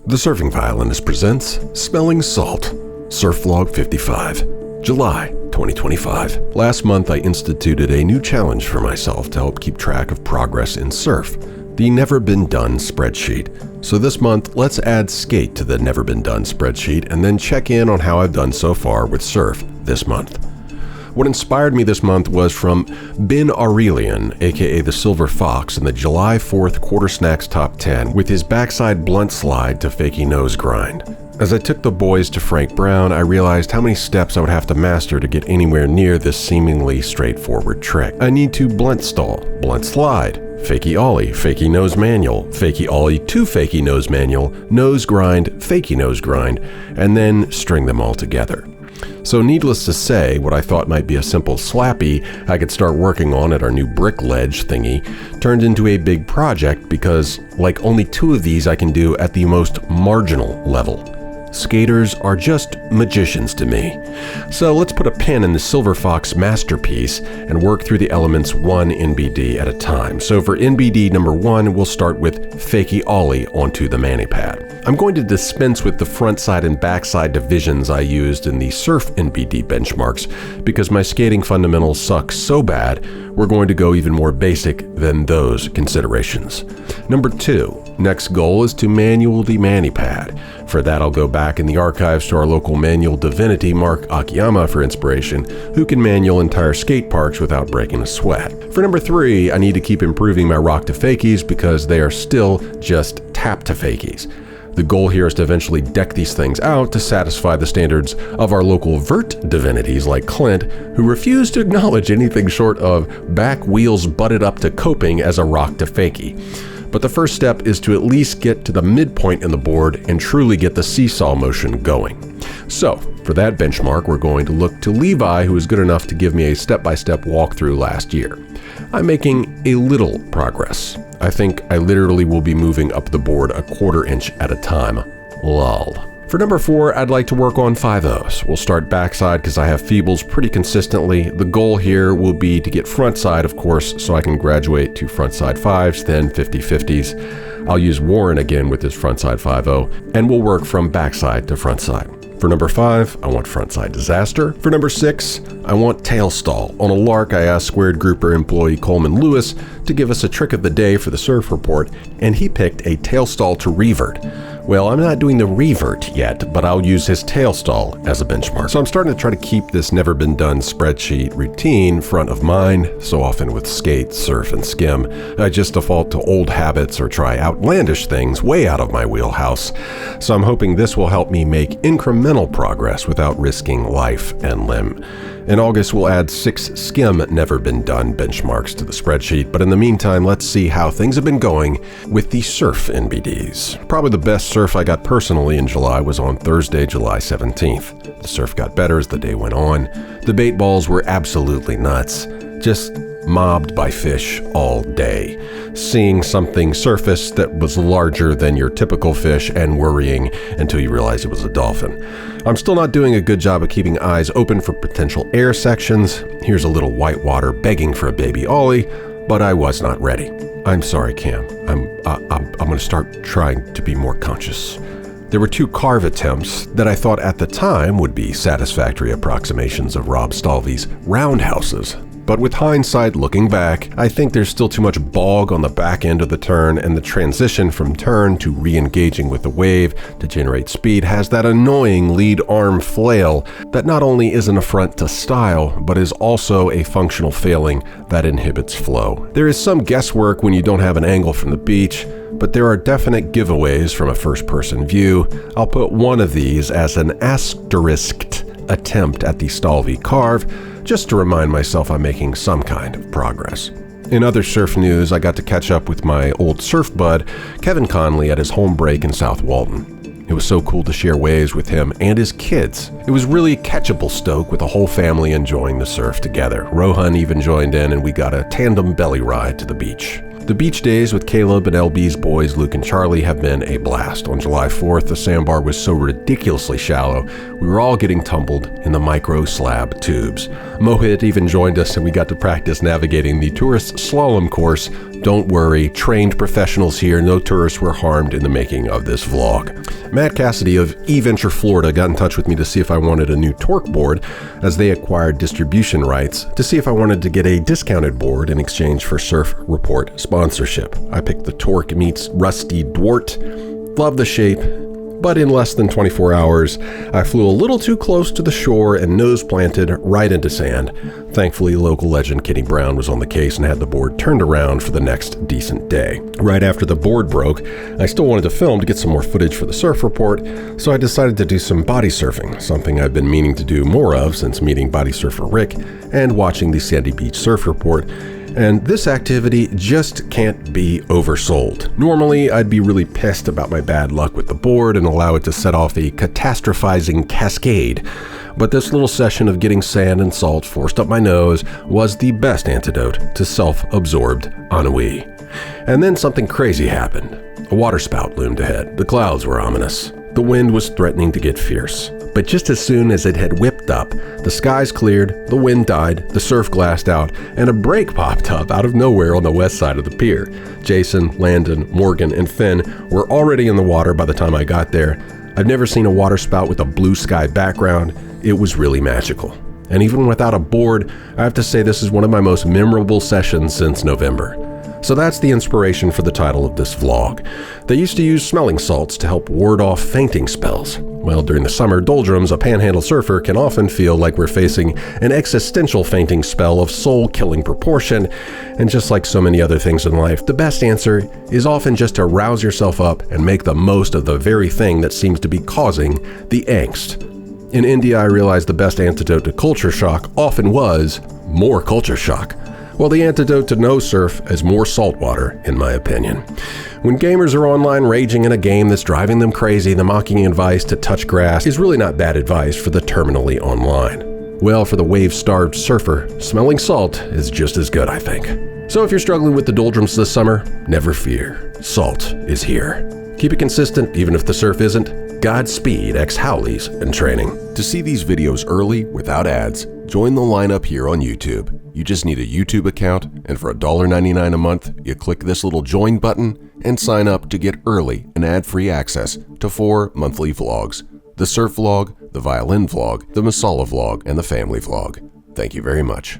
The Surfing Violinist presents Smelling Salt, Surf Vlog 55, July 2025. Last month I instituted a new challenge for myself to help keep track of progress in surf, the Never Been Done spreadsheet. So this month, let's add skate to the Never Been Done spreadsheet and then check in on how I've done so far with surf this month. What inspired me this month was from Ben Aurelian, aka the Silver Fox, in the July 4th Quarter Snacks Top 10 with his backside blunt slide to fakie nose grind. As I took the boys to Frank Brown, I realized how many steps I would have to master to get anywhere near this seemingly straightforward trick. I need to blunt stall, blunt slide, fakie ollie, fakie nose manual, fakie ollie to fakie nose manual, nose grind, fakie nose grind, and then string them all together. So needless to say, what I thought might be a simple slappy I could start working on at our new brick ledge thingy turned into a big project because, like only two of these I can do at the most marginal level. Skaters are just magicians to me. So let's put a pin in the Silver Fox masterpiece and work through the elements one NBD at a time. So for NBD number 1, we'll start with fakie ollie onto the mani pad. I'm going to dispense with the front side and backside divisions I used in the surf NBD benchmarks because my skating fundamentals suck so bad, we're going to go even more basic than those considerations. Number 2, next goal is to manual the mani pad. For that, I'll go back in the archives to our local manual divinity, Mark Akiyama, for inspiration, who can manual entire skate parks without breaking a sweat. For number 3, I need to keep improving my rock to fakies because they are still just tap to fakies. The goal here is to eventually deck these things out to satisfy the standards of our local vert divinities like Clint, who refuse to acknowledge anything short of back wheels butted up to coping as a rock to fakie. But the first step is to at least get to the midpoint in the board and truly get the seesaw motion going. So, for that benchmark, we're going to look to Levi, who was good enough to give me a step-by-step walkthrough last year. I'm making a little progress. I think I literally will be moving up the board a quarter inch at a time. Lol. For number 4, I'd like to work on 5/0s. We'll start backside because I have feebles pretty consistently. The goal here will be to get frontside, of course, so I can graduate to frontside 5s, then 50/50s. I'll use Warren again with his frontside 5/0, and we'll work from backside to frontside. For number 5, I want frontside disaster. For number 6, I want tail stall. On a lark, I asked Squared Grouper employee Coleman Lewis to give us a trick of the day for the surf report, and he picked a tail stall to revert. Well, I'm not doing the revert yet, but I'll use his tail stall as a benchmark. So I'm starting to try to keep this Never Been Done spreadsheet routine front of mind. So often with skate, surf, and skim, I just default to old habits or try outlandish things way out of my wheelhouse. So I'm hoping this will help me make incremental progress without risking life and limb. In August, we'll add 6 skim Never Been Done benchmarks to the spreadsheet, but in the meantime, let's see how things have been going with the surf NBDs. Probably the best surf I got personally in July was on Thursday, July 17th. The surf got better as the day went on. The bait balls were absolutely nuts, just mobbed by fish all day. Seeing something surface that was larger than your typical fish and worrying until you realize it was a dolphin. I'm still not doing a good job of keeping eyes open for potential air sections. Here's a little whitewater begging for a baby ollie, but I was not ready. I'm sorry, Cam. I'm going to start trying to be more conscious. There were 2 carve attempts that I thought at the time would be satisfactory approximations of Rob Stalvey's roundhouses. But with hindsight looking back, I think there's still too much bog on the back end of the turn, and the transition from turn to re-engaging with the wave to generate speed has that annoying lead arm flail that not only is an affront to style, but is also a functional failing that inhibits flow. There is some guesswork when you don't have an angle from the beach, but there are definite giveaways from a first-person view. I'll put one of these as an asterisked attempt at the Stalvey carve, just to remind myself I'm making some kind of progress. In other surf news, I got to catch up with my old surf bud, Kevin Conley, at his home break in South Walton. It was so cool to share waves with him and his kids. It was really a catchable stoke with the whole family enjoying the surf together. Rohan even joined in, and we got a tandem belly ride to the beach. The beach days with Caleb and LB's boys, Luke and Charlie, have been a blast. On July 4th, the sandbar was so ridiculously shallow, we were all getting tumbled in the micro slab tubes. Mohit even joined us, and we got to practice navigating the tourist slalom course Don't worry, trained professionals here, no tourists were harmed in the making of this vlog. Matt Cassidy of eVenture Florida got in touch with me to see if I wanted a new torque board, as they acquired distribution rights, to see if I wanted to get a discounted board in exchange for Surf Report sponsorship. I picked the Torque meets Rusty Dwart. Love the shape, but in less than 24 hours, I flew a little too close to the shore and nose planted right into sand. Thankfully, local legend Kenny Brown was on the case and had the board turned around for the next decent day. Right after the board broke, I still wanted to film to get some more footage for the Surf Report, so I decided to do some body surfing, something I've been meaning to do more of since meeting body surfer Rick and watching the Sandy Beach Surf Report. And this activity just can't be oversold. Normally, I'd be really pissed about my bad luck with the board and allow it to set off a catastrophizing cascade. But this little session of getting sand and salt forced up my nose was the best antidote to self-absorbed ennui. And then something crazy happened. A waterspout loomed ahead. The clouds were ominous. The wind was threatening to get fierce. But just as soon as it had whipped up, the skies cleared, the wind died, the surf glassed out, and a break popped up out of nowhere on the west side of the pier. Jason, Landon, Morgan, and Finn were already in the water by the time I got there. I've never seen a waterspout with a blue sky background. It was really magical. And even without a board, I have to say this is one of my most memorable sessions since November. So that's the inspiration for the title of this vlog. They used to use smelling salts to help ward off fainting spells. Well, during the summer doldrums, a panhandle surfer can often feel like we're facing an existential fainting spell of soul-killing proportion. And just like so many other things in life, the best answer is often just to rouse yourself up and make the most of the very thing that seems to be causing the angst. In India, I realized the best antidote to culture shock often was more culture shock. Well, the antidote to no surf is more salt water, in my opinion. When gamers are online raging in a game that's driving them crazy, the mocking advice to touch grass is really not bad advice for the terminally online. Well, for the wave-starved surfer, smelling salt is just as good, I think. So if you're struggling with the doldrums this summer, never fear. Salt is here. Keep it consistent, even if the surf isn't. Godspeed, ex-Howleys in training. To see these videos early, without ads, join the lineup here on YouTube. You just need a YouTube account, and for $1.99 a month, you click this little join button and sign up to get early and ad-free access to 4 monthly vlogs: the surf vlog, the violin vlog, the masala vlog, and the family vlog. Thank you very much.